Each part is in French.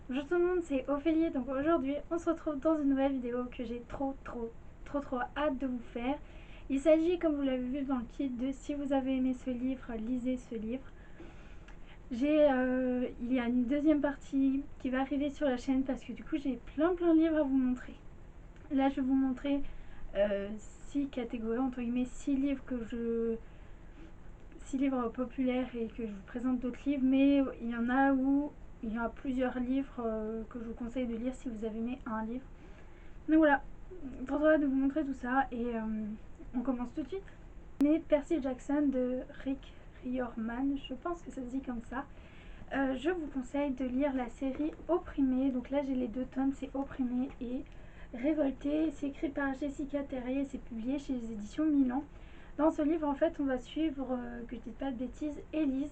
Bonjour tout le monde, c'est Ophélie. Donc aujourd'hui, on se retrouve dans une nouvelle vidéo que j'ai trop hâte de vous faire. Il s'agit, comme vous l'avez vu dans le titre, de si vous avez aimé ce livre, lisez ce livre. Il y a une deuxième partie qui va arriver sur la chaîne parce que du coup j'ai plein de livres à vous montrer. Là je vais vous montrer 6 catégories, entre guillemets 6 livres que je 6 livres populaires et que je vous présente d'autres livres, mais il y en a où il y a plusieurs livres que je vous conseille de lire si vous avez aimé un livre. Donc voilà, trop hâte de vous montrer tout ça et on commence tout de suite. Mais Percy Jackson de Rick Riordan, je pense que ça se dit comme ça. Je vous conseille de lire la série Opprimé. Donc là j'ai les 2 tomes, c'est Opprimé et Révolté. C'est écrit par Jessica Terrier et c'est publié chez les éditions Milan. Dans ce livre, en fait, on va suivre, que je ne dise pas de bêtises, Élise,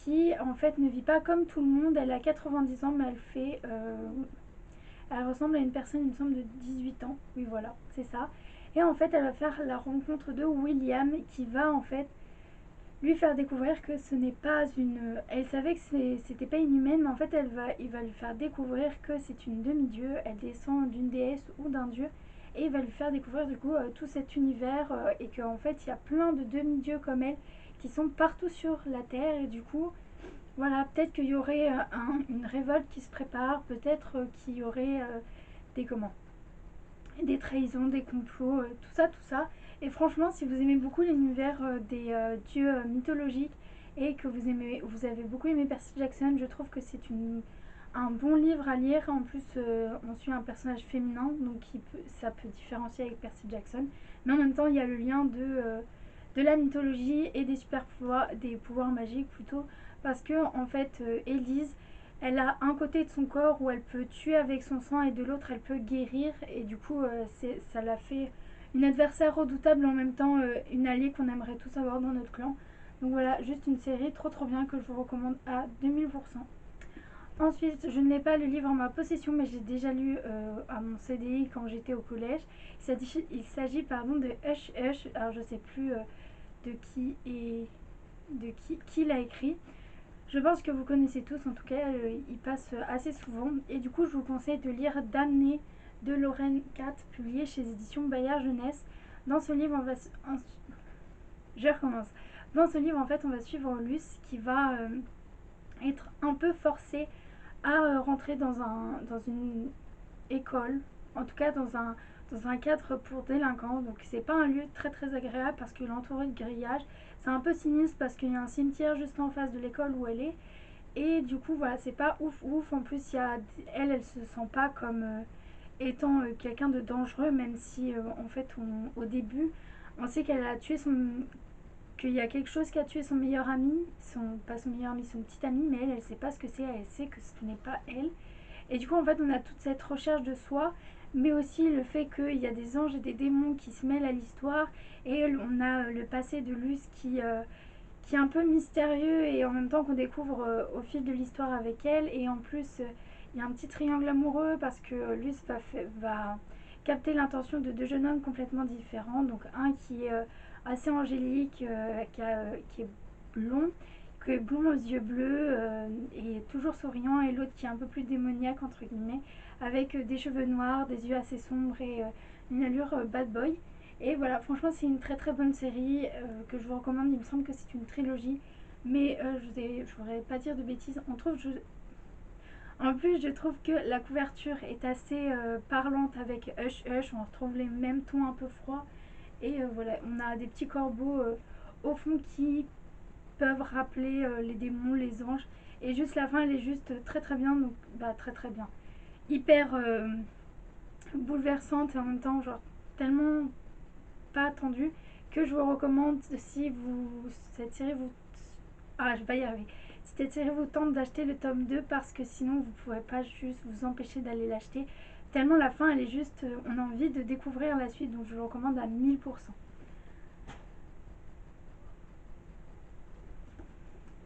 qui en fait ne vit pas comme tout le monde. Elle a 90 ans, mais elle ressemble à une personne, il me semble, de 18 ans. Oui, voilà, c'est ça. Et en fait, elle va faire la rencontre de William, qui va en fait lui faire découvrir que ce n'est pas une. Elle savait que c'était pas une humaine, mais en fait, il va lui faire découvrir que c'est une demi-dieu. Elle descend d'une déesse ou d'un dieu. Et il va lui faire découvrir du coup tout cet univers et qu'en fait il y a plein de demi-dieux comme elle qui sont partout sur la terre. Et du coup, voilà, peut-être qu'il y aurait une révolte qui se prépare, peut-être qu'il y aurait des comment des trahisons, des complots, tout ça, tout ça. Et franchement, si vous aimez beaucoup l'univers des dieux mythologiques et que vous avez beaucoup aimé Percy Jackson, je trouve que c'est un bon livre à lire. En plus, on suit un personnage féminin, donc ça peut différencier avec Percy Jackson. Mais en même temps, il y a le lien de la mythologie et des super pouvoirs, des pouvoirs magiques plutôt, parce que en fait, Élise, elle a un côté de son corps où elle peut tuer avec son sang et de l'autre elle peut guérir, et du coup ça l'a fait une adversaire redoutable, en même temps une alliée qu'on aimerait tous avoir dans notre clan. Donc voilà, juste une série trop bien que je vous recommande à 2000%. Ensuite, je n'ai pas le livre en ma possession, mais j'ai déjà lu à mon CDI quand j'étais au collège. Il s'agit pardon, de Hush Hush. Alors je sais plus de qui et qui l'a écrit. Je pense que vous connaissez tous, en tout cas, il passe assez souvent. Et du coup, je vous conseille de lire Damnée de Lorraine Cat, publié chez les éditions Bayard Jeunesse. Dans ce livre, je recommence. Dans ce livre, en fait, on va suivre Luce qui va être un peu forcée à rentrer dans une école, en tout cas dans un cadre pour délinquants. Donc c'est pas un lieu très agréable parce qu'il est entouré de grillages. C'est un peu sinistre parce qu'il y a un cimetière juste en face de l'école où elle est. Et du coup, voilà, c'est pas ouf. En plus, elle se sent pas comme étant quelqu'un de dangereux, même si en fait, au début, on sait qu'elle a tué qu'il y a quelque chose qui a tué son meilleur ami, pas son meilleur ami, son petit ami, mais elle sait pas ce que c'est, elle sait que ce n'est pas elle. Et du coup, en fait, on a toute cette recherche de soi, mais aussi le fait qu'il y a des anges et des démons qui se mêlent à l'histoire, et on a le passé de Luce qui est un peu mystérieux et en même temps qu'on découvre au fil de l'histoire avec elle. Et en plus, il y a un petit triangle amoureux parce que Luce va capter l'intention de 2 jeunes hommes complètement différents. Donc un qui est assez angélique, qui est blond, qui est blond aux yeux bleus et toujours souriant, et l'autre qui est un peu plus démoniaque entre guillemets, avec des cheveux noirs, des yeux assez sombres et une allure bad boy. Et voilà, franchement, c'est une très bonne série que je vous recommande. Il me semble que c'est une trilogie, mais je voudrais pas dire de bêtises. En plus, je trouve que la couverture est assez parlante avec Hush Hush. On retrouve les mêmes tons un peu froids. Et voilà, on a des petits corbeaux au fond qui peuvent rappeler les démons, les anges. Et juste la fin, elle est juste très bien. Donc, bah, très bien. Hyper bouleversante et en même temps, genre, tellement pas attendu, que je vous recommande si cette série vous je vais pas y arriver, si cette série vous tente d'acheter le tome 2, parce que sinon vous pourrez pas juste vous empêcher d'aller l'acheter, tellement la fin elle est juste on a envie de découvrir la suite. Donc je vous recommande à 1000%.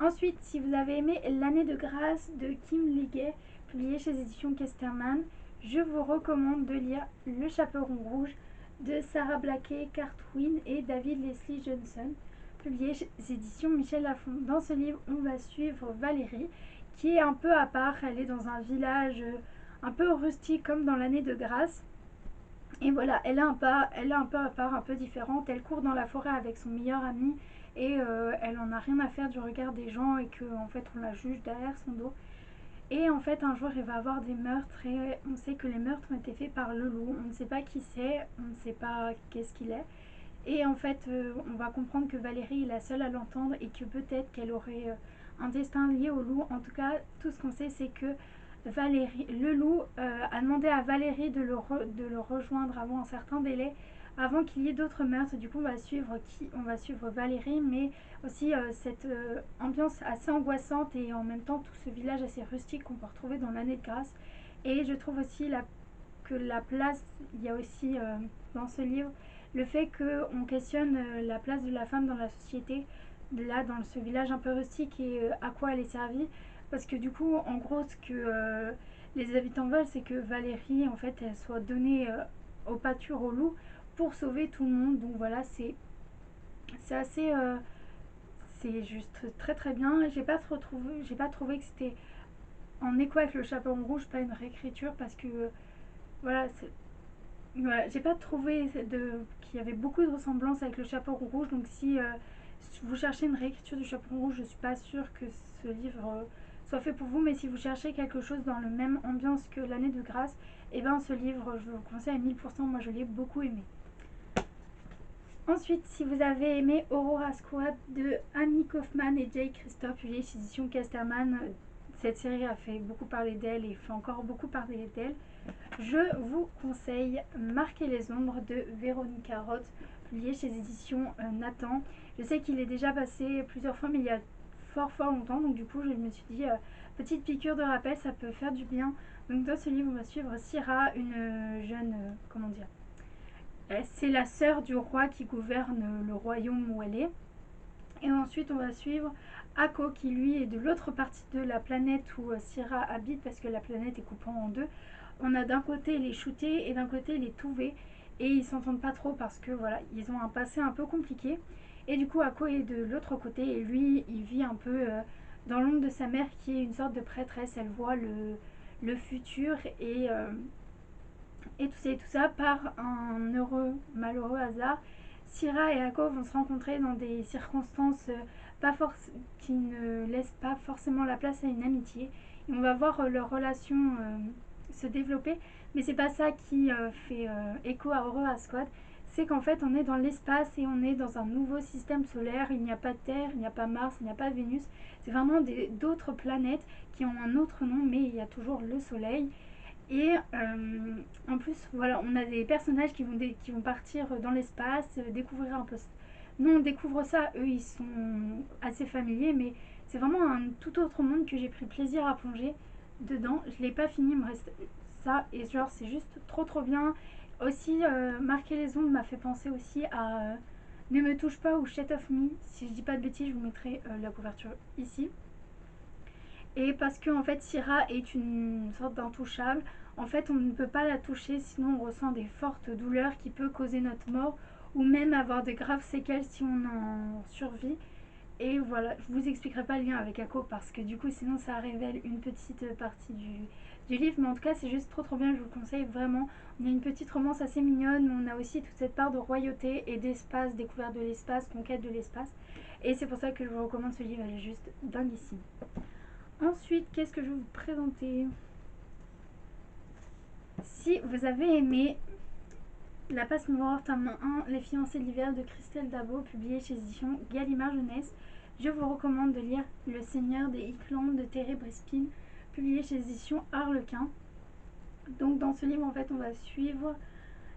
Ensuite, si vous avez aimé L'année de grâce de Kim Liggett, publié chez les éditions Kesterman, je vous recommande de lire Le Chaperon rouge de Sarah Blackey Cartwin et David Leslie Johnson, publié chez les éditions Michel Lafon. Dans ce livre, on va suivre Valérie, qui est un peu à part. Elle est dans un village un peu rustique comme dans l'année de grâce. Et voilà, elle est un peu à part, un peu différente. Elle court dans la forêt avec son meilleur ami et elle en a rien à faire du regard des gens et que en fait on la juge derrière son dos. Et en fait un jour il va avoir des meurtres et on sait que les meurtres ont été faits par le loup. On ne sait pas qui c'est, on ne sait pas qu'est-ce qu'il est. Et en fait on va comprendre que Valérie est la seule à l'entendre et que peut-être qu'elle aurait un destin lié au loup. En tout cas, tout ce qu'on sait c'est que Valérie, le loup a demandé à Valérie de le rejoindre avant un certain délai, avant qu'il y ait d'autres meurtres. Du coup, on va suivre Valérie, mais aussi cette ambiance assez angoissante et en même temps tout ce village assez rustique qu'on peut retrouver dans l'année de grâce. Et je trouve aussi que la place, il y a aussi dans ce livre le fait qu'on questionne la place de la femme dans la société, là dans ce village un peu rustique et à quoi elle est servie. Parce que du coup, en gros, ce que les habitants veulent, c'est que Valérie, en fait, elle soit donnée au pâture au loup pour sauver tout le monde. Donc voilà, c'est assez, c'est juste très très bien. J'ai pas trouvé que c'était en écho avec le chaperon rouge, pas une réécriture, parce que voilà, voilà, j'ai pas trouvé qu'il y avait beaucoup de ressemblances avec le chaperon rouge. Donc si vous cherchez une réécriture du chaperon rouge, je suis pas sûre que ce livre soit fait pour vous. Mais si vous cherchez quelque chose dans le même ambiance que l'année de grâce, et ben ce livre, je vous le conseille à 1000%. Moi, je l'ai beaucoup aimé. Ensuite, si vous avez aimé Aurora Squad de Amy Kaufman et Jay Christophe, publié chez Édition Casterman, cette série a fait beaucoup parler d'elle et fait encore beaucoup parler d'elle. Je vous conseille Marquer les ombres de Véronica Roth, publié chez Éditions Nathan. Je sais qu'il est déjà passé plusieurs fois, mais il y a fort longtemps, donc du coup je me suis dit, petite piqûre de rappel, ça peut faire du bien. Donc dans ce livre, on va suivre Syrah, une jeune, comment dire, c'est la sœur du roi qui gouverne le royaume où elle est. Et ensuite, on va suivre Ako, qui lui est de l'autre partie de la planète où Syrah habite, parce que la planète est coupée en deux. On a d'un côté les Shootés et d'un côté les Touvés. Et ils s'entendent pas trop parce que voilà, ils ont un passé un peu compliqué. Et du coup, Ako est de l'autre côté et lui, il vit un peu dans l'ombre de sa mère qui est une sorte de prêtresse. Elle voit le futur et tout ça par un heureux, malheureux hasard. Syrah et Ako vont se rencontrer dans des circonstances qui ne laissent pas forcément la place à une amitié. Et on va voir leur relation se développer. Mais c'est pas ça qui fait écho à Aurora Squad. C'est qu'en fait on est dans l'espace et on est dans un nouveau système solaire. Il n'y a pas de Terre, il n'y a pas Mars, il n'y a pas Vénus. C'est vraiment d'autres planètes qui ont un autre nom, mais il y a toujours le Soleil. Et en plus, voilà, on a des personnages qui vont partir dans l'espace, découvrir un peu. Nous, on découvre ça, eux, ils sont assez familiers, mais c'est vraiment un tout autre monde que j'ai pris plaisir à plonger dedans. Je l'ai pas fini, il me reste ça, et genre, c'est juste trop bien. Aussi, Marquer les ondes m'a fait penser aussi à Ne me touche pas ou Shut of Me. Si je dis pas de bêtises, je vous mettrai la couverture ici. Et parce que en fait Syrah est une sorte d'intouchable, en fait on ne peut pas la toucher sinon on ressent des fortes douleurs qui peuvent causer notre mort ou même avoir de graves séquelles si on en survit. Et voilà, je vous expliquerai pas le lien avec Ako parce que du coup sinon ça révèle une petite partie du livre, mais en tout cas c'est juste trop bien, je vous le conseille vraiment. On a une petite romance assez mignonne, mais on a aussi toute cette part de royauté et d'espace, découverte de l'espace, conquête de l'espace. Et c'est pour ça que je vous recommande ce livre, elle est juste dinguissime. Ensuite, qu'est-ce que je vais vous présenter? Si vous avez aimé La Passe Noire, tome 1, Les fiancés de l'hiver de Christelle Dabo, publié chez édition Gallimard Jeunesse, je vous recommande de lire Le Seigneur des Highlands de Terry Brespin, publié chez édition Harlequin. Donc dans ce livre, en fait, on va suivre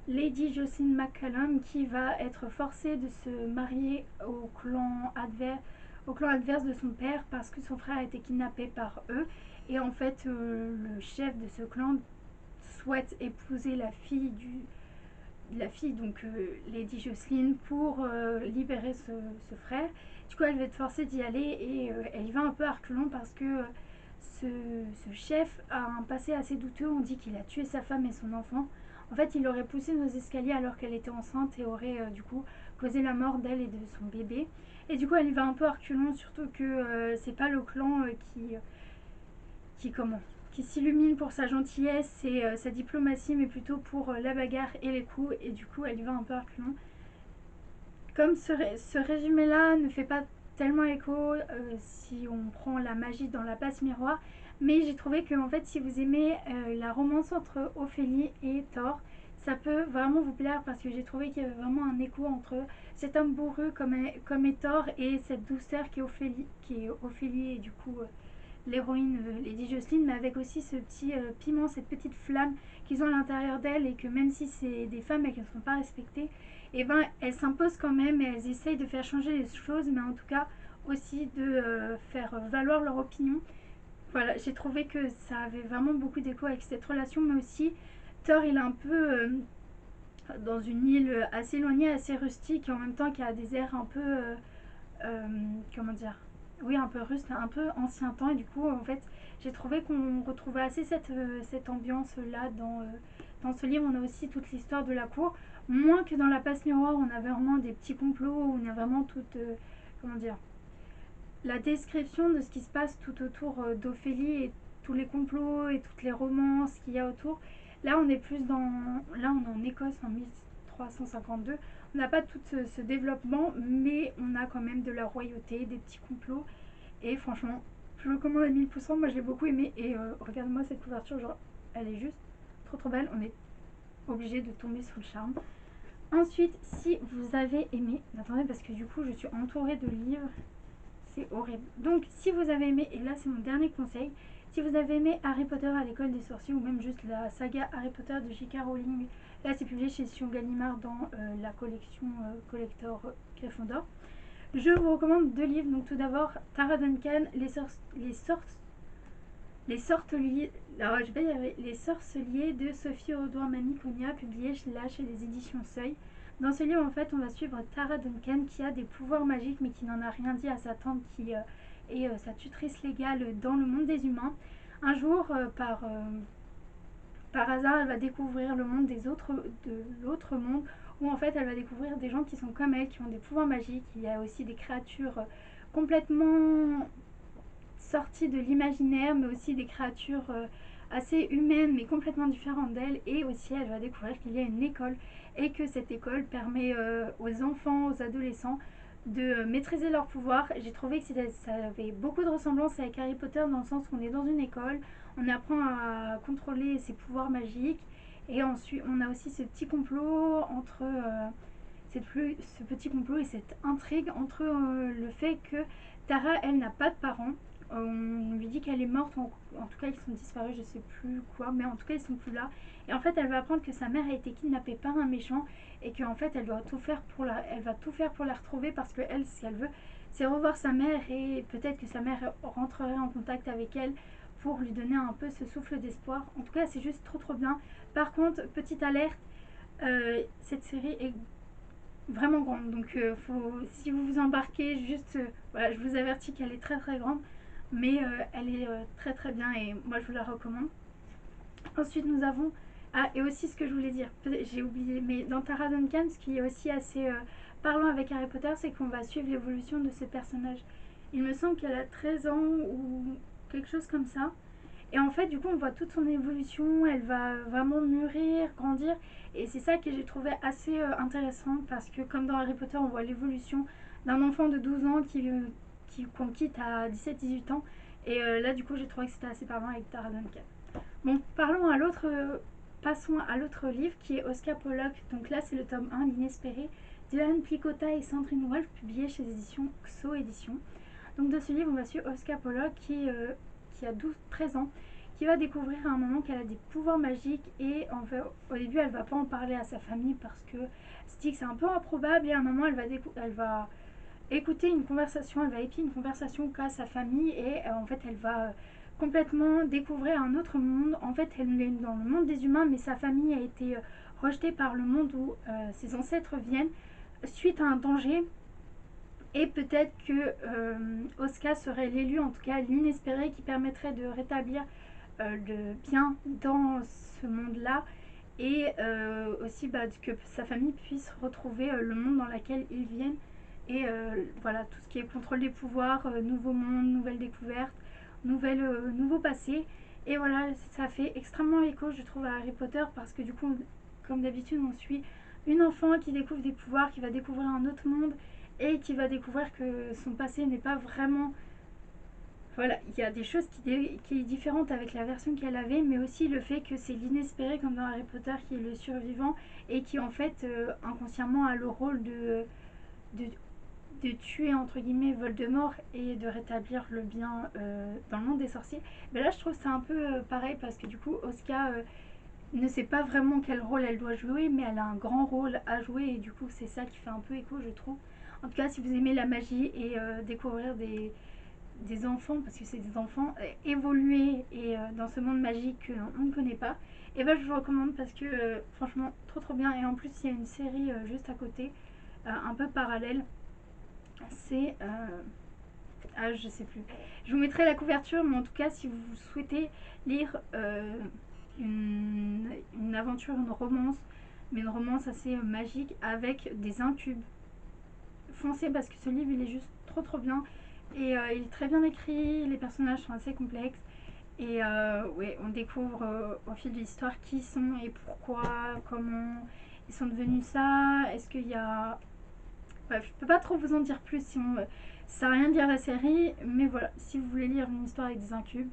Lady Jocelyn McCallum qui va être forcée de se marier au clan adverse de son père parce que son frère a été kidnappé par eux. Et en fait, le chef de ce clan souhaite épouser la fille donc Lady Jocelyn pour libérer frère. Du coup, elle va être forcée d'y aller et elle y va un peu à reculons parce que ce chef a un passé assez douteux. On dit qu'il a tué sa femme et son enfant. En fait, il aurait poussé nos escaliers alors qu'elle était enceinte et aurait du coup causé la mort d'elle et de son bébé. Et du coup, elle y va un peu à reculons, surtout que c'est pas le clan qui s'illumine pour sa gentillesse et sa diplomatie, mais plutôt pour la bagarre et les coups, et du coup elle y va un peu à reculons. Comme ce résumé-là ne fait pas tellement écho si on prend la magie dans la passe miroir, mais j'ai trouvé que en fait, si vous aimez la romance entre Ophélie et Thor, ça peut vraiment vous plaire parce que j'ai trouvé qu'il y avait vraiment un écho entre cet homme bourru comme est Thor et cette douceur qui est Ophélie et du coup l'héroïne Lady Jocelyn, mais avec aussi ce petit piment, cette petite flamme qu'ils ont à l'intérieur d'elles et que même si c'est des femmes et qu'elles ne sont pas respectées, et ben elles s'imposent quand même et elles essayent de faire changer les choses, mais en tout cas aussi de faire valoir leur opinion. Voilà, j'ai trouvé que ça avait vraiment beaucoup d'écho avec cette relation, mais aussi Thor il est un peu dans une île assez éloignée, assez rustique et en même temps qui a des airs un peu euh, comment dire, oui, un peu russe, un peu ancien temps, et du coup en fait j'ai trouvé qu'on retrouvait assez cette ambiance là dans ce livre. On a aussi toute l'histoire de la cour, moins que dans la passe miroir où on avait vraiment des petits complots, où on a vraiment toute comment dire, la description de ce qui se passe tout autour d'Ophélie et tous les complots et toutes les romances qu'il y a autour. Là on est plus là on est en Écosse en 1352. On n'a pas tout ce développement, mais on a quand même de la royauté, des petits complots. Et franchement, je le recommande à 1000%. Moi j'ai beaucoup aimé. Et regarde-moi cette couverture, genre, elle est juste trop trop belle. On est obligé de tomber sous le charme. Ensuite, si vous avez aimé, attendez parce que du coup je suis entourée de livres, c'est horrible. Donc si vous avez aimé, et là c'est mon dernier conseil, si vous avez aimé Harry Potter à l'école des sorciers ou même juste la saga Harry Potter de J.K. Rowling, là c'est publié chez Sion Gallimard dans la collection collector Gryffondor. Je vous recommande deux livres. Donc tout d'abord Tara Duncan, les sorceliers de Sophie Audouin-Mamie-Cogna, publié là chez les éditions Seuil. Dans ce livre, en fait, on va suivre Tara Duncan qui a des pouvoirs magiques mais qui n'en a rien dit à sa tante qui est sa tutrice légale dans le monde des humains. Un jour, par hasard, elle va découvrir le monde de l'autre monde où en fait elle va découvrir des gens qui sont comme elle, qui ont des pouvoirs magiques. Il y a aussi des créatures complètement sorties de l'imaginaire, mais aussi des créatures assez humaines mais complètement différentes d'elle. Et aussi elle va découvrir qu'il y a une école et que cette école permet aux enfants, aux adolescents de maîtriser leurs pouvoirs. J'ai trouvé que ça avait beaucoup de ressemblances avec Harry Potter dans le sens où on est dans une école, on apprend à contrôler ses pouvoirs magiques et ensuite on a aussi ce petit complot entre ce petit complot et cette intrigue entre le fait que Tara, elle, n'a pas de parents. On lui dit qu'elle est morte, en tout cas ils sont disparus, je sais plus quoi, mais en tout cas ils sont plus là. Et en fait elle va apprendre que sa mère a été kidnappée par un méchant et qu'en fait elle va tout faire pour la retrouver parce que elle, ce qu'elle veut, c'est revoir sa mère et peut-être que sa mère rentrerait en contact avec elle pour lui donner un peu ce souffle d'espoir. En tout cas c'est juste trop trop bien. Par contre, petite alerte, cette série est vraiment grande. Donc si vous vous embarquez, juste, voilà, je vous avertis qu'elle est très très grande, mais elle est très très bien et moi je vous la recommande. Ensuite nous avons, ah et aussi ce que je voulais dire, j'ai oublié, mais dans Tara Duncan, ce qui est aussi assez parlant avec Harry Potter, c'est qu'on va suivre l'évolution de ce personnage. Il me semble qu'elle a 13 ans ou quelque chose comme ça. Et en fait, du coup, on voit toute son évolution, elle va vraiment mûrir, grandir. Et c'est ça que j'ai trouvé assez intéressant parce que, comme dans Harry Potter, on voit l'évolution d'un enfant de 12 ans qu'on quitte à 17-18 ans. Et là, du coup, j'ai trouvé que c'était assez parlant avec Tara Duncan. Bon, passons à l'autre livre qui est Oscar Pollock. Donc là, c'est le tome 1, L'inespéré, de Anne Plicota et Sandrine Wolf, publié chez les éditions XO Éditions. Donc de ce livre, on va suivre Oscar Pollock qui a 13 ans, qui va découvrir à un moment qu'elle a des pouvoirs magiques et en fait, au début elle va pas en parler à sa famille parce que se dit que c'est un peu improbable et à un moment elle va écouter une conversation, elle va épier une conversation qu'a sa famille et en fait elle va complètement découvrir un autre monde. En fait elle est dans le monde des humains mais sa famille a été rejetée par le monde où ses ancêtres viennent suite à un danger. Et peut-être que Oscar serait l'élu, en tout cas l'inespéré, qui permettrait de rétablir le bien dans ce monde-là et aussi que sa famille puisse retrouver le monde dans lequel ils viennent. Et voilà, tout ce qui est contrôle des pouvoirs, nouveau monde, nouvelles découvertes. nouveau passé. Et voilà, ça fait extrêmement écho, je trouve, à Harry Potter parce que du coup, comme d'habitude, on suit une enfant qui découvre des pouvoirs, qui va découvrir un autre monde et qui va découvrir que son passé n'est pas vraiment... Voilà, il y a des choses qui est différente avec la version qu'elle avait, mais aussi le fait que c'est l'inespéré comme dans Harry Potter qui est le survivant et qui en fait inconsciemment a le rôle de, de tuer entre guillemets Voldemort et de rétablir le bien dans le monde des sorciers. Mais là je trouve c'est un peu pareil parce que du coup Oscar ne sait pas vraiment quel rôle elle doit jouer, mais elle a un grand rôle à jouer et du coup c'est ça qui fait un peu écho je trouve. En tout cas si vous aimez la magie et découvrir des enfants, parce que c'est des enfants, évoluer et dans ce monde magique qu'on ne connaît pas, et ben je vous recommande parce que franchement trop bien. Et en plus il y a une série juste à côté, un peu parallèle, c'est ah je sais plus, je vous mettrai la couverture, mais en tout cas si vous souhaitez lire une aventure, une romance, mais une romance assez magique avec des incubes, foncez parce que ce livre il est juste trop bien. Et il est très bien écrit, les personnages sont assez complexes. Et ouais, on découvre au fil de l'histoire qui ils sont et pourquoi, comment ils sont devenus ça. Est-ce qu'il y a... Bref, je peux pas trop vous en dire plus sinon ça sert à rien de lire la série. Mais voilà, si vous voulez lire une histoire avec des incubes,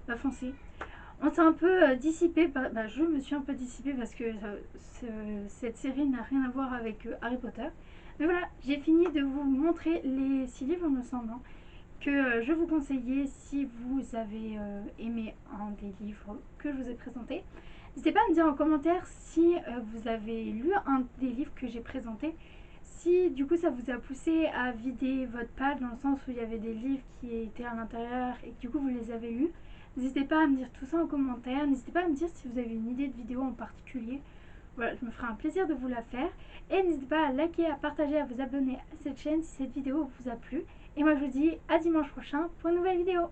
bah foncez. On s'est un peu dissipé, je me suis un peu dissipée parce que cette série n'a rien à voir avec Harry Potter. Mais voilà, j'ai fini de vous montrer les 6 livres, me semble, hein, que je vous conseillais si vous avez aimé un des livres que je vous ai présenté. N'hésitez pas à me dire en commentaire si vous avez lu un des livres que j'ai présenté, si du coup ça vous a poussé à vider votre page dans le sens où il y avait des livres qui étaient à l'intérieur et que du coup vous les avez lus. N'hésitez pas à me dire tout ça en commentaire, n'hésitez pas à me dire si vous avez une idée de vidéo en particulier. Voilà, je me ferai un plaisir de vous la faire. Et n'hésitez pas à liker, à partager, à vous abonner à cette chaîne si cette vidéo vous a plu. Et moi je vous dis à dimanche prochain pour une nouvelle vidéo.